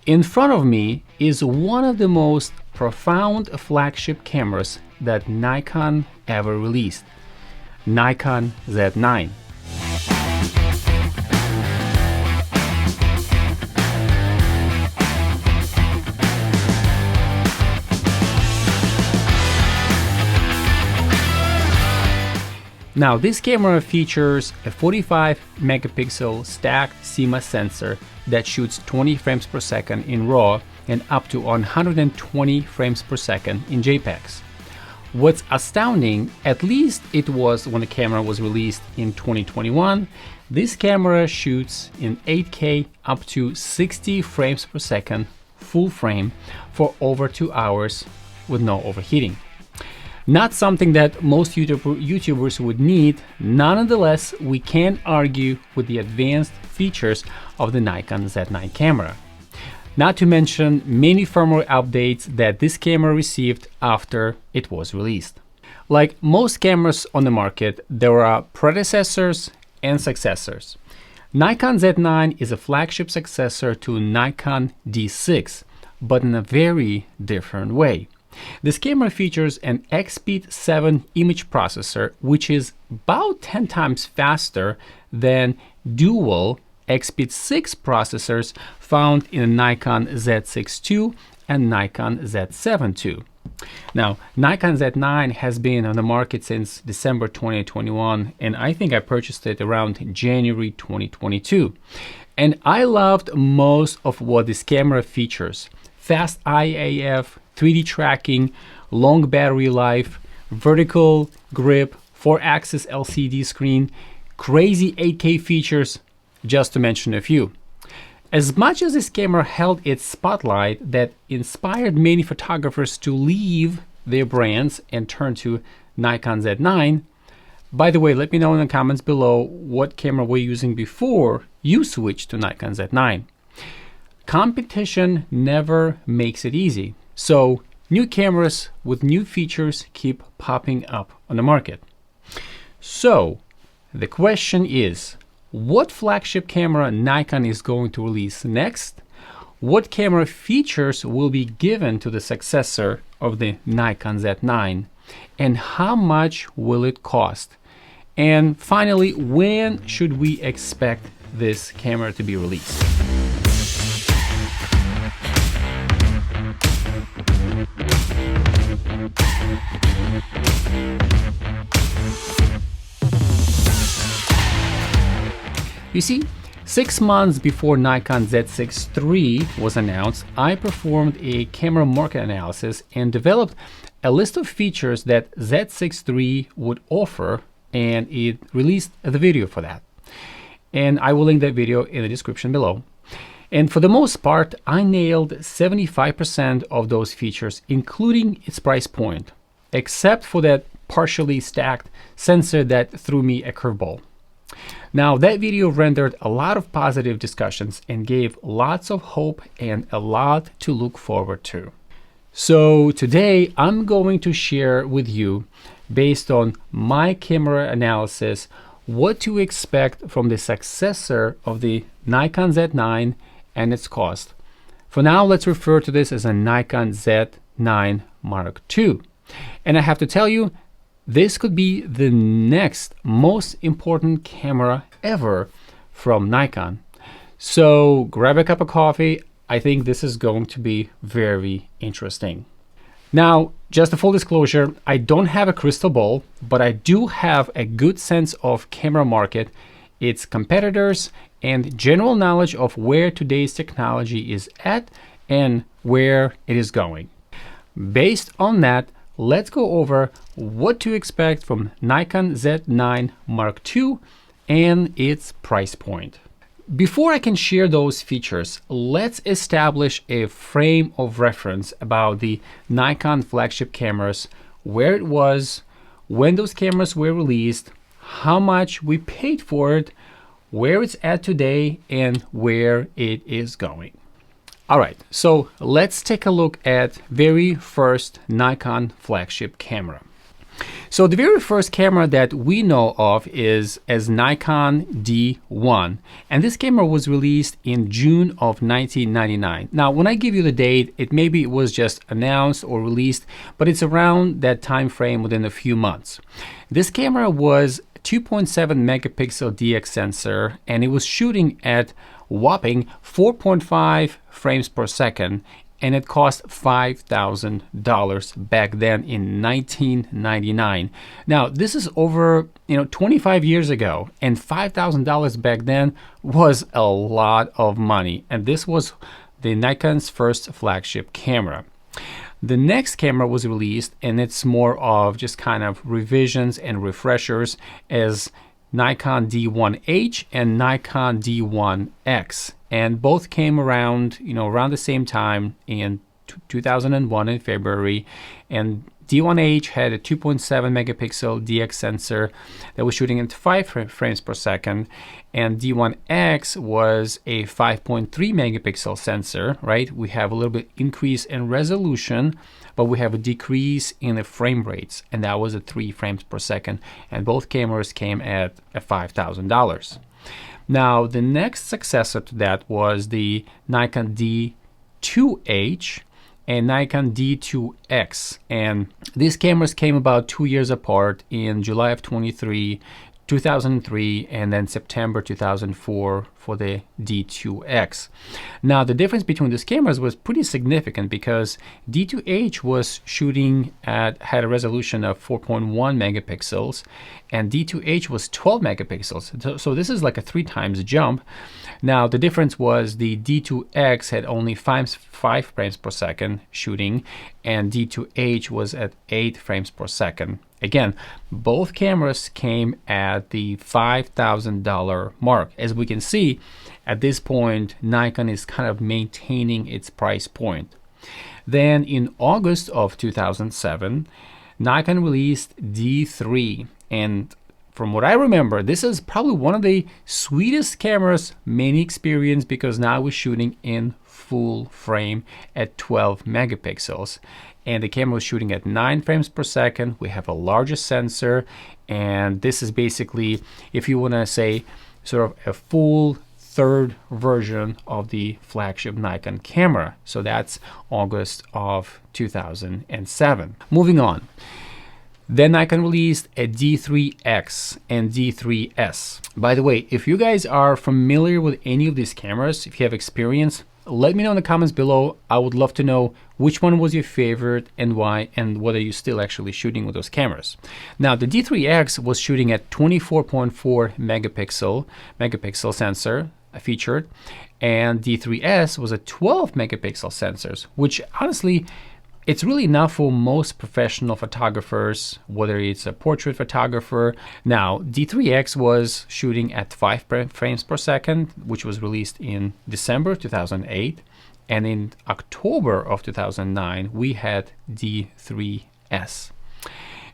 In front of me is one of the most profound flagship cameras that Nikon ever released, Nikon Z9. Now, this camera features a 45 megapixel stacked CMOS sensor that shoots 20 frames per second in RAW and up to 120 frames per second in JPEGs. What's astounding, at least it was when the camera was released in 2021, this camera shoots in 8K up to 60 frames per second full frame for over 2 hours with no overheating. Not something that most YouTubers would need. Nonetheless, we can't argue with the advanced features of the Nikon Z9 camera. Not to mention many firmware updates that this camera received after it was released. Like most cameras on the market, there are predecessors and successors. Nikon Z9 is a flagship successor to Nikon D6, but in a very different way. This camera features an XP7 image processor, which is about 10 times faster than dual XP6 processors found in the Nikon Z6II and Nikon Z9II. Now, Nikon Z9 has been on the market since December 2021, and I think I purchased it around January 2022. And I loved most of what this camera features: fast IAF, 3D tracking, long battery life, vertical grip, 4-axis LCD screen, crazy 8K features, just to mention a few. As much as this camera held its spotlight that inspired many photographers to leave their brands and turn to Nikon Z9, by the way, let me know in the comments below what camera we're using before you switched to Nikon Z9. Competition never makes it easy. So new cameras with new features keep popping up on the market. So the question is, what flagship camera Nikon is going to release next? What camera features will be given to the successor of the Nikon Z9? And how much will it cost? And finally, when should we expect this camera to be released? You see, 6 months before Nikon Z6 III was announced, I performed a camera market analysis and developed a list of features that Z6 III would offer, and it released the video for that. And I will link that video in the description below. And for the most part, I nailed 75% of those features, including its price point, except for that partially stacked sensor that threw me a curveball. Now, that video rendered a lot of positive discussions and gave lots of hope and a lot to look forward to. So today I'm going to share with you, based on my camera analysis, what to expect from the successor of the Nikon Z9 and its cost. For now, let's refer to this as a Nikon Z9 Mark II. And I have to tell you, this could be the next most important camera ever from Nikon. So grab a cup of coffee. I think this is going to be very interesting. Now, just a full disclosure, I don't have a crystal ball, but I do have a good sense of camera market, its competitors, and general knowledge of where today's technology is at and where it is going. Based on that, let's go over what to expect from Nikon Z9 Mark II and its price point. Before I can share those features, let's establish a frame of reference about the Nikon flagship cameras, where it was, when those cameras were released, how much we paid for it, where it's at today, and where it is going. All right, so let's take a look at very first Nikon flagship camera. So the very first camera that we know of is as Nikon D1, and this camera was released in June of 1999. Now, when I give you the date, it was just announced or released, but it's around that time frame within a few months. This camera was 2.7 megapixel DX sensor, and it was shooting at whopping 4.5 frames per second, and it cost $5,000 back then in 1999. Now, this is over 25 years ago, and $5,000 back then was a lot of money, and this was the Nikon's first flagship camera. The next camera was released, and it's more of just kind of revisions and refreshers as Nikon D1H and Nikon D1X, and both came around, around the same time in 2001 in February. And D1H had a 2.7 megapixel DX sensor that was shooting at 5 frames per second, and D1X was a 5.3 megapixel sensor, right? We have a little bit increase in resolution, but we have a decrease in the frame rates, and that was at 3 frames per second, and both cameras came at $5,000. Now, the next successor to that was the Nikon D2H and Nikon D2X, and these cameras came about 2 years apart in July of 2003, and then September 2004 for the D2X. Now, the difference between these cameras was pretty significant because D2H was shooting had a resolution of 4.1 megapixels, and D2H was 12 megapixels. So this is like a 3 times jump. Now, the difference was the D2X had only 5 frames per second shooting, and D2H was at 8 frames per second. Again, both cameras came at the $5,000 mark. As we can see, at this point, Nikon is kind of maintaining its price point. Then in August of 2007, Nikon released D3, and from what I remember, this is probably one of the sweetest cameras many experience because now we're shooting in full frame at 12 megapixels. And the camera was shooting at 9 frames per second. We have a larger sensor, and this is basically, if you want to say, sort of a full third version of the flagship Nikon camera. So that's August of 2007. Moving on. Then Nikon released a D3X and D3S. By the way, if you guys are familiar with any of these cameras, if you have experience, let me know in the comments below. I would love to know which one was your favorite and why, and whether you're still actually shooting with those cameras. Now, the D3X was shooting at 24.4 megapixel sensor featured, and D3S was a 12 megapixel sensors, which honestly, it's really enough for most professional photographers, whether it's a portrait photographer. Now, D3X was shooting at 5 frames per second, which was released in December 2008. And in October of 2009, we had D3S.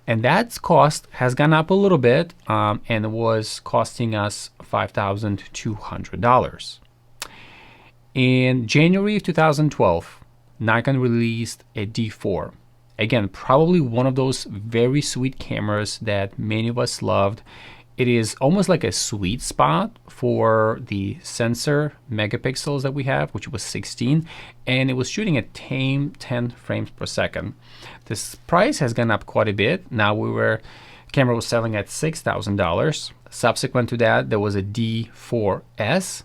And that cost has gone up a little bit, and it was costing us $5,200. In January of 2012, Nikon released a D4. Again, probably one of those very sweet cameras that many of us loved. It is almost like a sweet spot for the sensor megapixels that we have, which was 16, and it was shooting at 10 frames per second. This price has gone up quite a bit. Now camera was selling at $6,000. Subsequent to that, there was a D4S.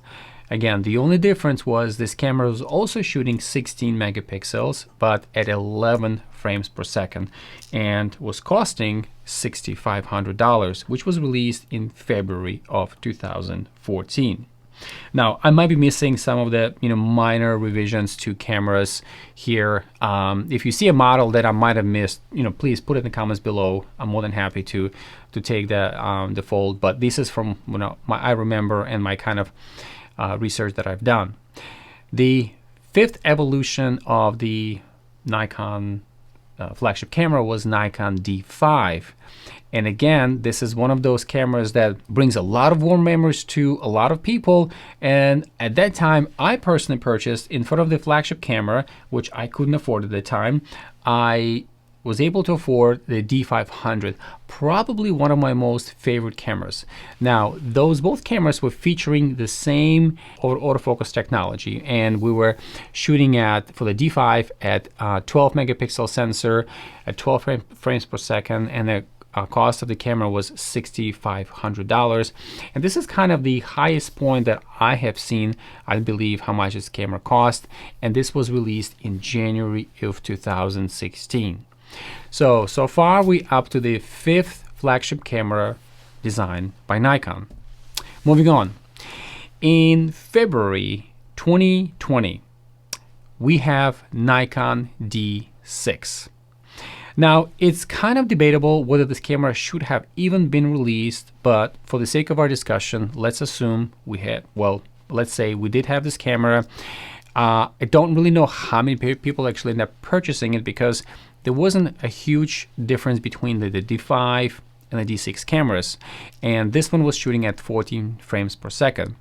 Again, the only difference was this camera was also shooting 16 megapixels, but at 11 frames per second, and was costing $6,500, which was released in February of 2014. Now, I might be missing some of the minor revisions to cameras here. If you see a model that I might have missed, please put it in the comments below. I'm more than happy to take the fold. But this is from I remember and my kind of research that I've done. The fifth evolution of the Nikon flagship camera was Nikon D5. And again, this is one of those cameras that brings a lot of warm memories to a lot of people. And at that time, I personally purchased, in front of the flagship camera, which I couldn't afford at the time, I was able to afford the D500, probably one of my most favorite cameras. Now, both cameras were featuring the same autofocus technology, and we were shooting for the D5 at 12 megapixel sensor at 12 frames per second, and the cost of the camera was $6,500. And this is kind of the highest point that I have seen, I believe, how much this camera cost. And this was released in January of 2016. So far we up to the 5th flagship camera designed by Nikon. Moving on. In February 2020, we have Nikon D6. Now, it's kind of debatable whether this camera should have even been released, but for the sake of our discussion, let's assume let's say we did have this camera. I don't really know how many people actually end up purchasing it, because there wasn't a huge difference between the D5 and the D6 cameras. And this one was shooting at 14 frames per second.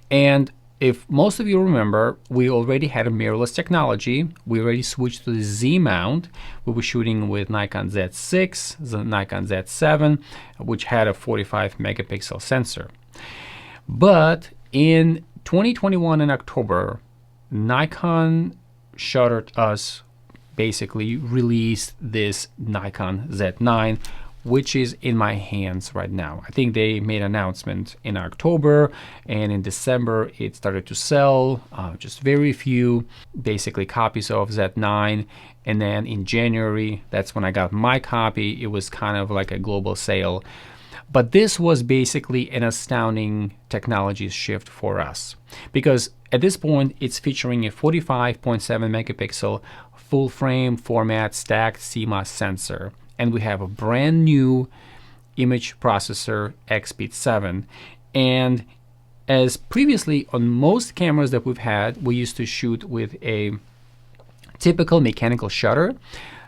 And if most of you remember, we already had a mirrorless technology. We already switched to the Z mount. We were shooting with Nikon Z6, the Nikon Z7, which had a 45 megapixel sensor. But in 2021 in October, Nikon shuttered us, basically released this Nikon Z9, which is in my hands right now. I think they made an announcement in October, and in December it started to sell, just very few basically copies of Z9. And then in January, that's when I got my copy. It was kind of like a global sale. But this was basically an astounding technology shift for us, because at this point it's featuring a 45.7 megapixel full frame format stacked CMOS sensor. And we have a brand new image processor, X-Speed 7. And as previously on most cameras that we've had, we used to shoot with a typical mechanical shutter.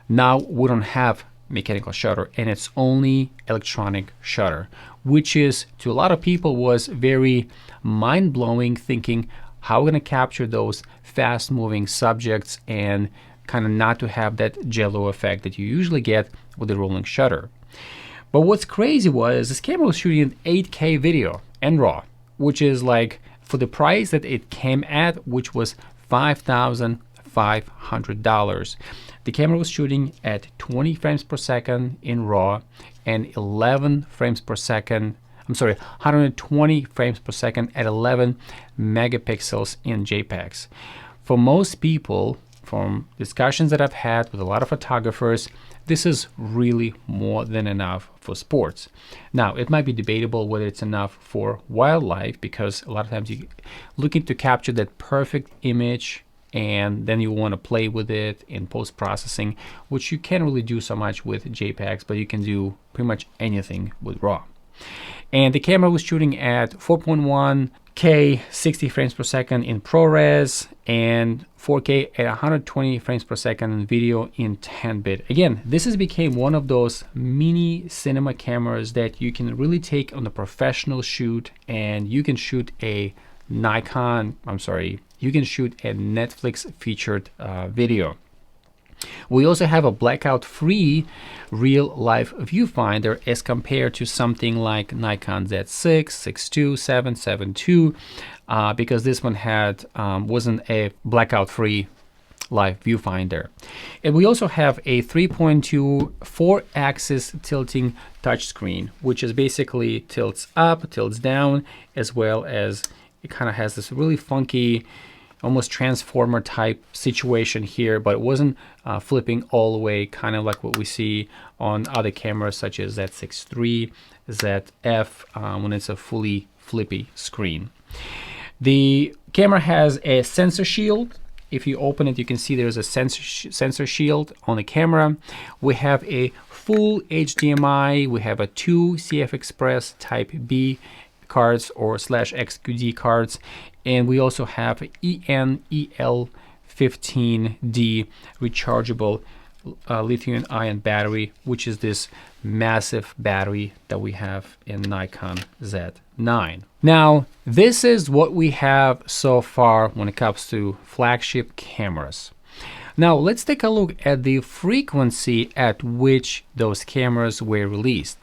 Now we don't have mechanical shutter, and it's only electronic shutter, which is, to a lot of people, was very mind-blowing, thinking how we're going to capture those fast-moving subjects and kind of not to have that jello effect that you usually get with the rolling shutter. But what's crazy was this camera was shooting an 8K video and RAW, which is like, for the price that it came at, which was $5,500. The camera was shooting at 20 frames per second in RAW and 11 frames per second, 120 frames per second at 11 megapixels in JPEGs. For most people, from discussions that I've had with a lot of photographers, this is really more than enough for sports. Now, it might be debatable whether it's enough for wildlife, because a lot of times you're looking to capture that perfect image, and then you want to play with it in post-processing, which you can't really do so much with JPEGs, but you can do pretty much anything with RAW. And the camera was shooting at 4.1K 60 frames per second in ProRes and 4K at 120 frames per second in video in 10-bit. Again, this has become one of those mini cinema cameras that you can really take on a professional shoot, and you can shoot a Netflix featured video. We also have a blackout-free real-life viewfinder as compared to something like Nikon Z6, 6II, 7, 7II, because this one wasn't a blackout-free live viewfinder. And we also have a 3.2 4-axis tilting touchscreen, which is basically tilts up, tilts down, as well as it kind of has this really funky, almost transformer type situation here, but it wasn't flipping all the way, kind of like what we see on other cameras such as Z6 III, ZF, when it's a fully flippy screen. The camera has a sensor shield. If you open it, you can see there's a sensor shield on the camera. We have a full HDMI. We have a 2 CF Express Type B cards or /XQD cards, and we also have EN-EL15D rechargeable lithium-ion battery, which is this massive battery that we have in Nikon Z9. Now, this is what we have so far when it comes to flagship cameras. Now let's take a look at the frequency at which those cameras were released.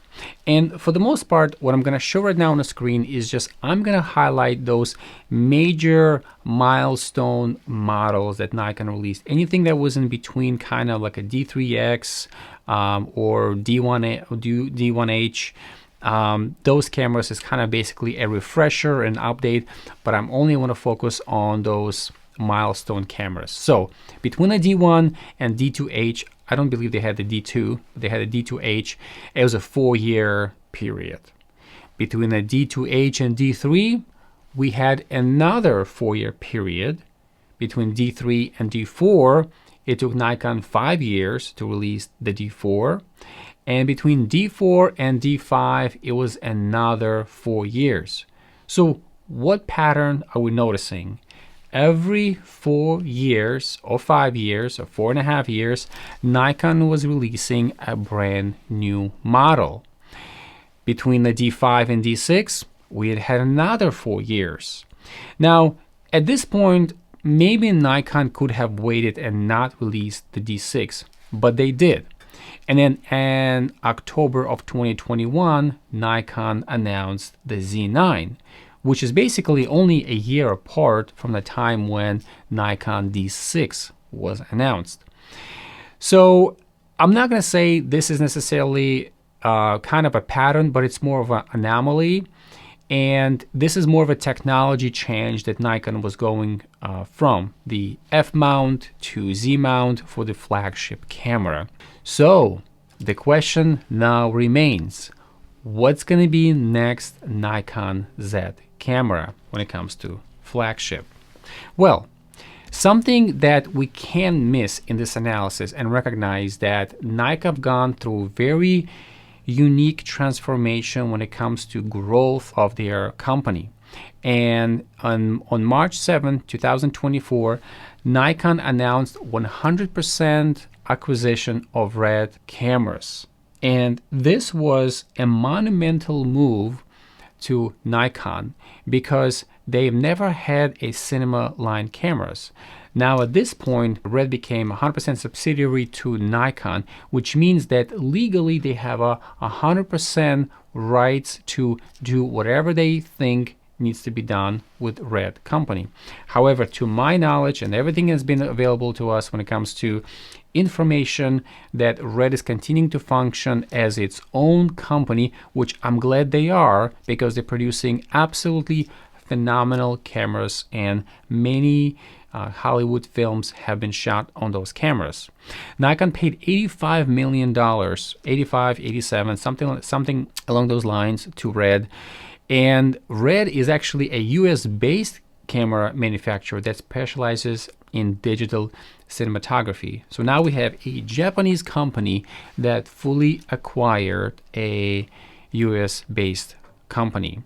And for the most part, what I'm going to show right now on the screen is just I'm going to highlight those major milestone models that Nikon released. Anything that was in between, kind of like a D3X or D1H. Those cameras is kind of basically a refresher and update, but I'm only want to focus on those milestone cameras. So between the D1 and D2H, I don't believe they had the D2, they had a D2H. It was a 4-year period. Between the D2H and D3, we had another 4-year period. Between D3 and D4, it took Nikon 5 years to release the D4. And between D4 and D5, it was another 4 years. So what pattern are we noticing? Every 4 years or 5 years or 4.5 years, Nikon was releasing a brand new model. Between the D5 and D6, we had another 4 years. Now, at this point, maybe Nikon could have waited and not released the D6, but they did. And then in October of 2021, Nikon announced the Z9, which is basically only a year apart from the time when Nikon D6 was announced. So I'm not going to say this is necessarily kind of a pattern, but it's more of an anomaly. And this is more of a technology change that Nikon was going from the F mount to Z mount for the flagship camera. So the question now remains, what's going to be next Nikon Z camera when it comes to flagship? Well, something that we can't miss in this analysis and recognize that Nikon have gone through very unique transformation when it comes to growth of their company. And on March 7, 2024, Nikon announced 100% acquisition of RED cameras. And this was a monumental move to Nikon because they've never had a cinema line cameras. Now at this point, RED became 100% subsidiary to Nikon, which means that legally they have 100% rights to do whatever they think needs to be done with RED company. However, to my knowledge, and everything has been available to us when it comes to information, that RED is continuing to function as its own company, which I'm glad they are, because they're producing absolutely phenomenal cameras, and many Hollywood films have been shot on those cameras. Nikon paid $85 million, 85, 87, something along those lines to RED. And RED is actually a US-based camera manufacturer that specializes in digital cinematography. So now we have a Japanese company that fully acquired a US-based company.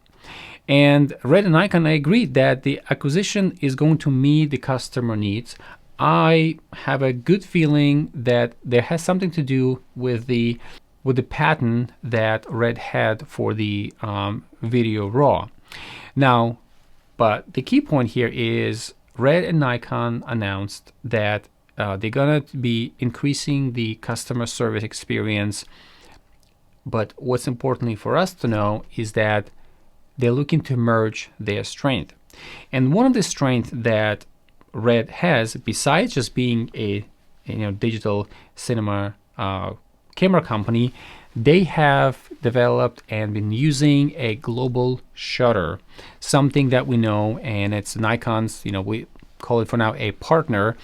And RED and Nikon agreed that the acquisition is going to meet the customer needs. I have a good feeling that there has something to do with the patent that RED had for the video RAW. Now, but the key point here is RED and Nikon announced that they're gonna be increasing the customer service experience. But what's importantly for us to know is that they're looking to merge their strength. And one of the strengths that RED has, besides just being a digital cinema camera company, they have developed and been using a global shutter, something that we know, and it's Nikon's, we call it for now a partner,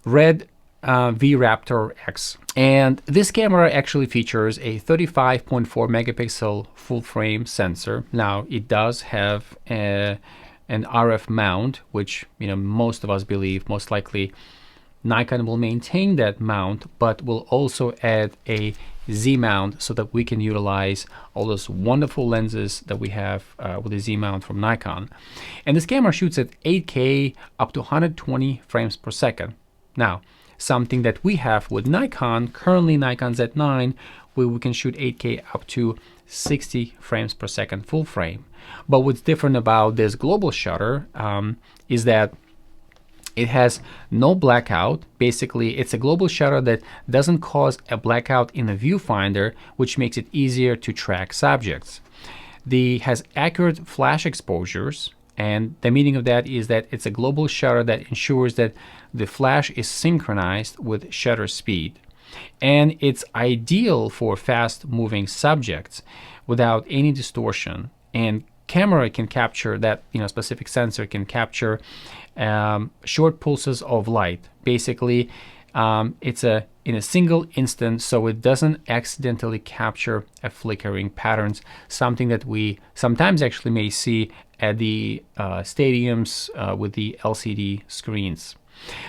RED V-Raptor X. And this camera actually features a 35.4 megapixel full frame sensor. Now it does have an RF mount, which most of us believe most likely Nikon will maintain that mount, but will also add a Z mount so that we can utilize all those wonderful lenses that we have with the Z mount from Nikon. And this camera shoots at 8K up to 120 frames per second. Now, something that we have with Nikon, currently Nikon Z9, where we can shoot 8K up to 60 frames per second full frame. But what's different about this global shutter is that It has no blackout. Basically, it's a global shutter that doesn't cause a blackout in the viewfinder, which makes it easier to track subjects. Has accurate flash exposures, and the meaning of that is that it's a global shutter that ensures that the flash is synchronized with shutter speed. And it's ideal for fast-moving subjects without any distortion. And camera can capture that, specific sensor can capture short pulses of light. Basically, it's in a single instant, so it doesn't accidentally capture a flickering patterns, something that we sometimes actually may see at the stadiums with the LCD screens.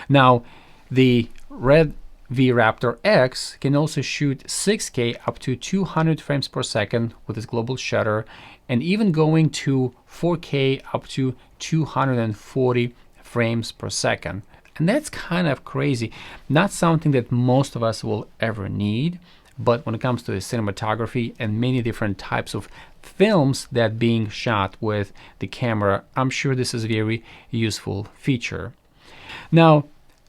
Now, the Red V Raptor X can also shoot 6K up to 200 frames per second with its global shutter, and even going to 4K up to 240 frames per second. And that's kind of crazy. Not something that most of us will ever need, but when it comes to cinematography and many different types of films that being shot with the camera, I'm sure this is a very useful feature. Now,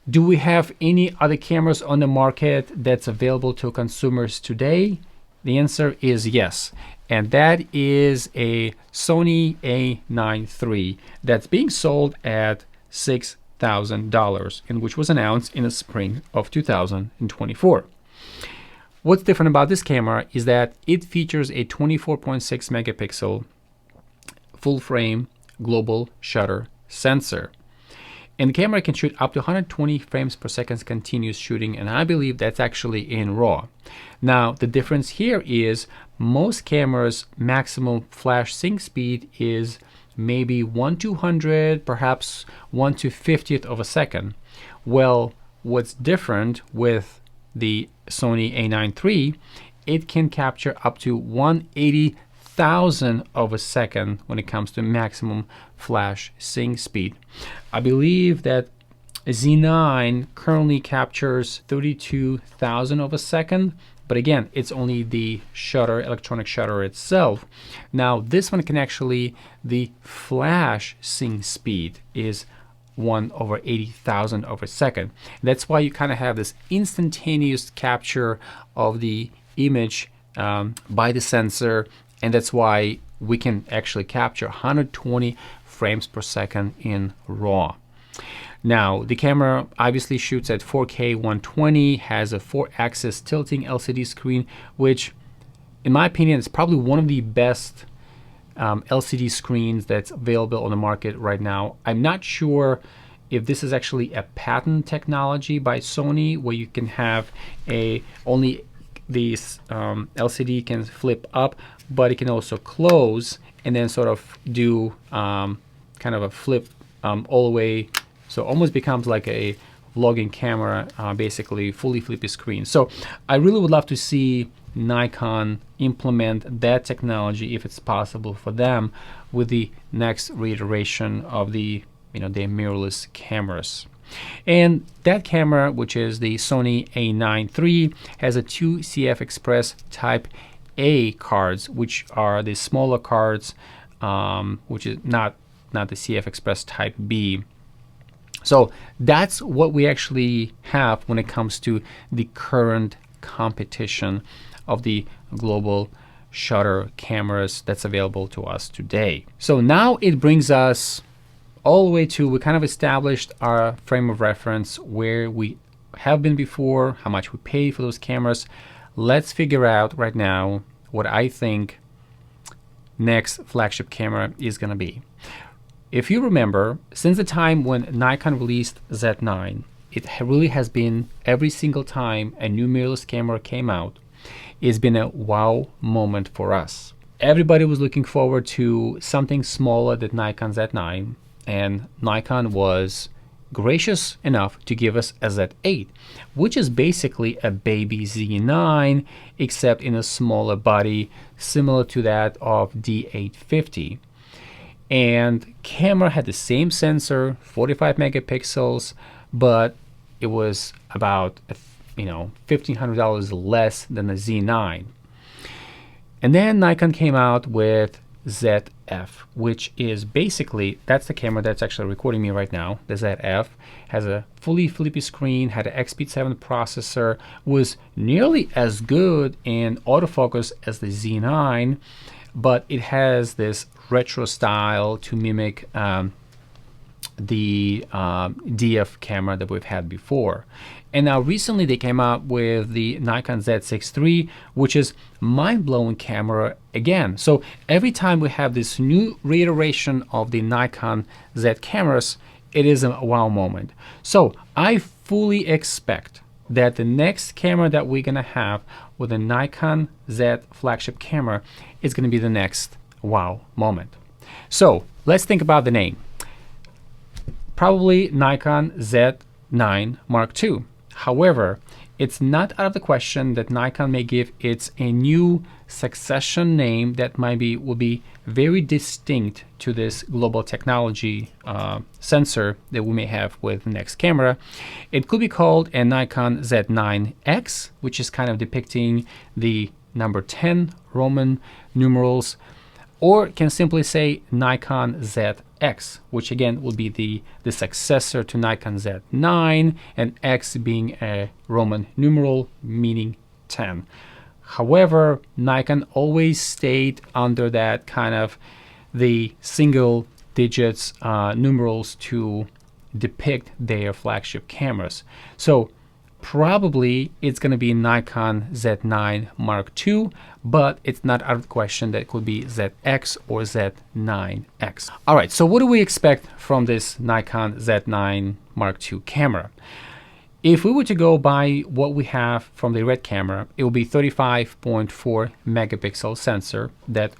do we have any other cameras on the market that's available to consumers today? The answer is yes. And that is a Sony A9 III that's being sold at $6,000, and which was announced in the spring of 2024. What's different about this camera is that it features a 24.6 megapixel full frame global shutter sensor. And the camera can shoot up to 120 frames per second continuous shooting, and I believe that's actually in RAW. Now, the difference here is most cameras' maximum flash sync speed is maybe 1/200, perhaps 1/50th of a second. Well, what's different with the Sony A9 III, it can capture up to 1/80,000th of a second when it comes to maximum flash sync speed. I believe that Z9 currently captures 32,000th of a second, but again, it's only the shutter, electronic shutter itself. Now, this one can actually, the flash sync speed is 1/80,000th of a second. That's why you kind of have this instantaneous capture of the image by the sensor, and that's why we can actually capture 120 frames per second in RAW. Now, the camera obviously shoots at 4K 120, has a 4-axis tilting LCD screen, which, in my opinion, is probably one of the best LCD screens that's available on the market right now. I'm not sure if this is actually a patent technology by Sony, where you can have only these LCD can flip up, but it can also close and then sort of do kind of a flip all the way. So almost becomes like a vlogging camera, basically fully flippy screen. So I really would love to see Nikon implement that technology, if it's possible for them, with the next reiteration of the the mirrorless cameras. And that camera, which is the Sony A9 III, has a 2 CF Express Type A cards, which are the smaller cards, which is not the CF Express Type B. So that's what we actually have when it comes to the current competition of the global shutter cameras that's available to us today. So now it brings us all the way to, we kind of established our frame of reference, where we have been before, how much we paid for those cameras. Let's figure out right now what I think next flagship camera is going to be. If you remember, since the time when Nikon released Z9, it really has been, every single time a new mirrorless camera came out, it's been a wow moment for us. Everybody was looking forward to something smaller than Nikon Z9, and Nikon was gracious enough to give us a Z8, which is basically a baby Z9, except in a smaller body, similar to that of D850. And camera had the same sensor, 45 megapixels, but it was about $1,500 less than the Z9. And then Nikon came out with Z8, ZF, which is basically, that's the camera that's actually recording me right now. The ZF has a fully flippy screen, had an XP7 processor, was nearly as good in autofocus as the Z9, but it has this retro style to mimic the DF camera that we've had before. And now recently they came out with the Nikon Z6III, which is mind-blowing camera again. So every time we have this new reiteration of the Nikon Z cameras, it is a wow moment. So I fully expect that the next camera that we're gonna have with a Nikon Z flagship camera is gonna be the next wow moment. So let's think about the name. Probably Nikon Z9 Mark II. However, it's not out of the question that Nikon may give it a new succession name that will be very distinct to this global technology sensor that we may have with the next camera. It could be called a Nikon Z9X, which is kind of depicting the number 10 Roman numerals, or it can simply say Nikon ZX, which again will be the successor to Nikon Z9, and X being a Roman numeral meaning 10. However, Nikon always stayed under that kind of the single digits numerals to depict their flagship cameras. So probably it's going to be Nikon Z9 Mark II, but it's not out of the question that it could be ZX or Z9X. All right, so what do we expect from this Nikon Z9 Mark II camera? If we were to go by what we have from the red camera, it will be 35.4 megapixel sensor that,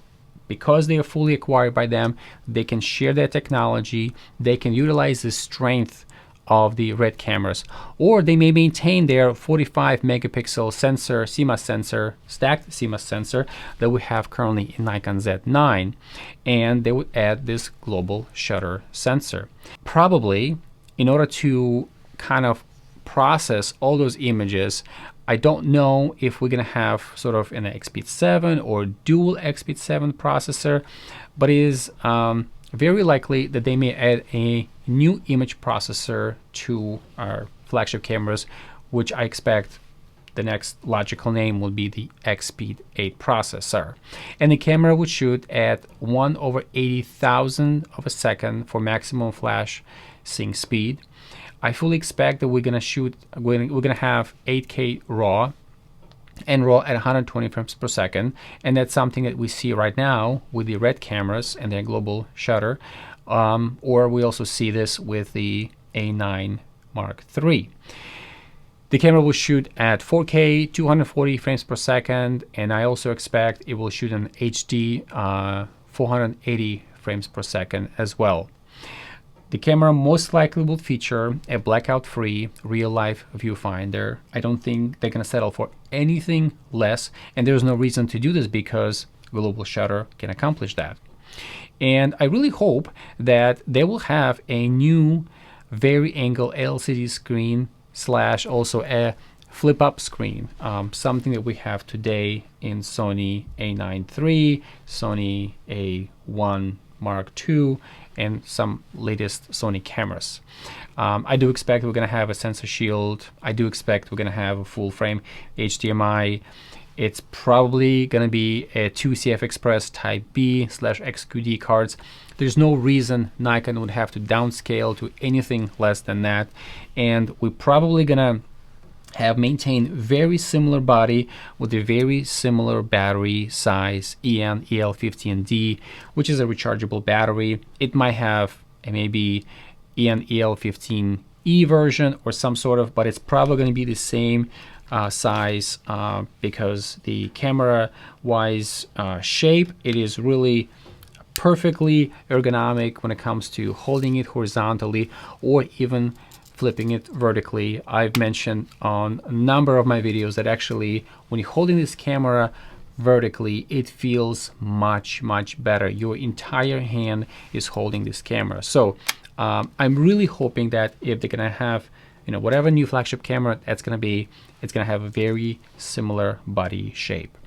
because they are fully acquired by them, they can share their technology, they can utilize the strength of the red cameras, or they may maintain their 45 megapixel sensor, CMOS sensor, stacked CMOS sensor that we have currently in Nikon Z9, and they would add this global shutter sensor. Probably, in order to kind of process all those images, I don't know if we're gonna have sort of an XP7 or dual XP7 processor, but it is very likely that they may add a new image processor to our flagship cameras, which I expect the next logical name will be the XP8 processor. And the camera would shoot at 1/80,000 of a second for maximum flash sync speed. I fully expect that we're gonna have 8K RAW and RAW at 120 frames per second, and that's something that we see right now with the red cameras and their global shutter, or we also see this with the A9 Mark III. The camera will shoot at 4K 240 frames per second, and I also expect it will shoot in HD 480 frames per second as well. The camera most likely will feature a blackout-free real-life viewfinder. I don't think they're going to settle for anything less, and there's no reason to do this because global shutter can accomplish that. And I really hope that they will have a new vari-angle LCD screen / also a flip-up screen, something that we have today in Sony A9 III, Sony A1 Mark II, and some latest Sony cameras. I do expect we're going to have a sensor shield. I do expect we're going to have a full frame HDMI. It's probably going to be a 2 CF Express Type B / XQD cards. There's no reason Nikon would have to downscale to anything less than that. And we're probably going to have maintained very similar body with a very similar battery size, EN EL15D, which is a rechargeable battery. It might have a maybe EN EL15E version or some sort of, but it's probably going to be the same size because the camera wise shape, it is really perfectly ergonomic when it comes to holding it horizontally or even flipping it vertically. I've mentioned on a number of my videos that actually when you're holding this camera vertically, it feels much better. Your entire hand is holding this camera. So I'm really hoping that if they're gonna have, you know, whatever new flagship camera that's gonna be, it's gonna have a very similar body shape.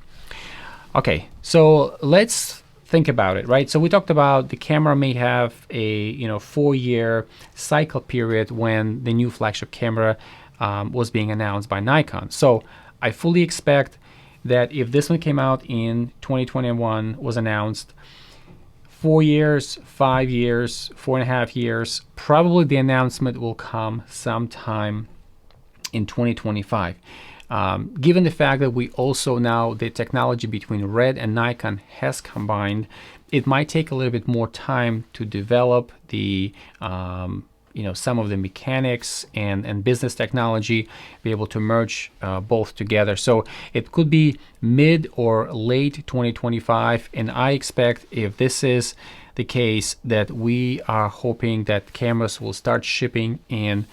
Okay, so let's think about it, right? So we talked about the camera may have a 4-year cycle period when the new flagship camera was being announced by Nikon. So I fully expect that if this one came out in 2021, was announced, 4 years, 5 years, 4.5 years, probably the announcement will come sometime in 2025. Given the fact that we also now, the technology between Red and Nikon has combined, it might take a little bit more time to develop the some of the mechanics and business technology, be able to merge both together. So it could be mid or late 2025, and I expect, if this is the case, that we are hoping that cameras will start shipping in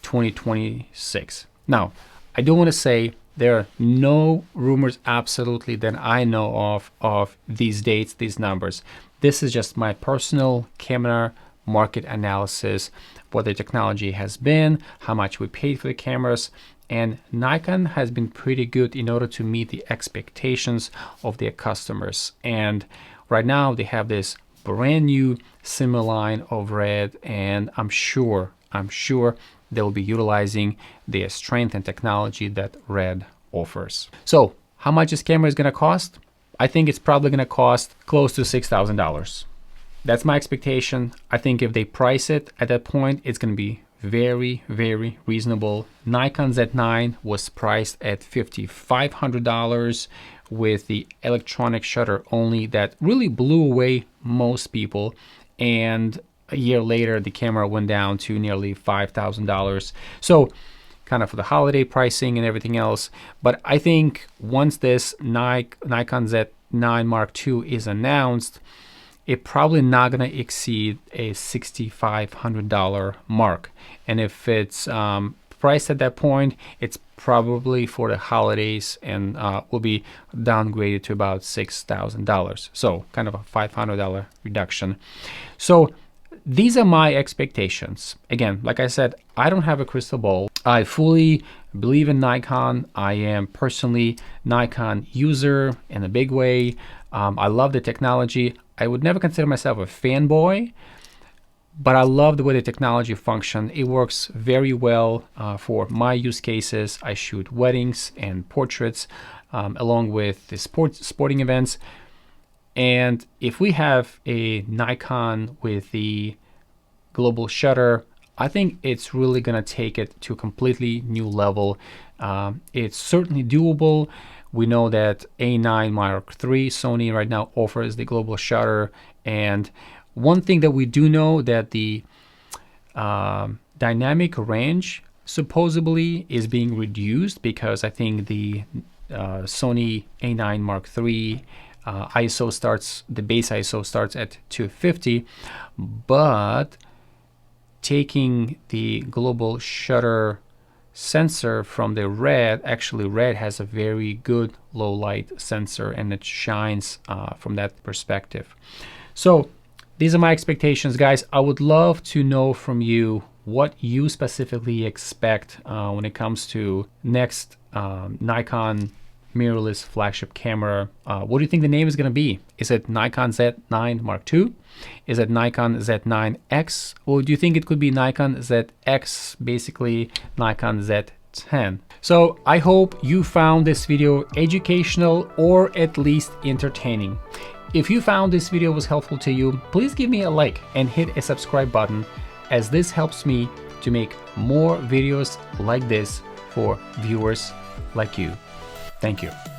2026. Now, I do want to say there are no rumors absolutely that I know of these dates, these numbers. This is just my personal camera market analysis, what the technology has been, how much we paid for the cameras, and Nikon has been pretty good in order to meet the expectations of their customers. And right now they have this brand new similar line of Red, and I'm sure they'll be utilizing their strength and technology that Red offers. So how much this camera is going to cost? I think it's probably going to cost close to $6,000. That's my expectation. I think if they price it at that point, it's going to be very, very reasonable. Nikon Z9 was priced at $5,500 with the electronic shutter only, that really blew away most people. And a year later, the camera went down to nearly $5,000. So kind of for the holiday pricing and everything else. But I think once this Nikon Z9 Mark II is announced, it's probably not going to exceed a $6,500 mark. And if it's priced at that point, it's probably for the holidays and will be downgraded to about $6,000. So kind of a $500 reduction. So these are my expectations. Again, like I said, I don't have a crystal ball. I fully believe in Nikon. I am personally Nikon user in a big way. I love the technology. I would never consider myself a fanboy, but I love the way the technology functions. It works very well for my use cases. I shoot weddings and portraits along with the sporting events. And if we have a Nikon with the global shutter, I think it's really going to take it to a completely new level. It's certainly doable. We know that A9 Mark III Sony right now offers the global shutter. And one thing that we do know, that the dynamic range supposedly is being reduced, because I think the Sony A9 Mark III ISO starts, the base ISO starts at 250, but taking the global shutter sensor from the Red, actually Red has a very good low light sensor, and it shines from that perspective. So these are my expectations, guys. I would love to know from you what you specifically expect when it comes to next Nikon mirrorless flagship camera. What do you think the name is going to be? Is it Nikon Z9 Mark II? Is it Nikon Z9X? Or do you think it could be Nikon ZX, basically Nikon Z10? So I hope you found this video educational or at least entertaining. If you found this video was helpful to you, please give me a like and hit a subscribe button, as this helps me to make more videos like this for viewers like you. Thank you.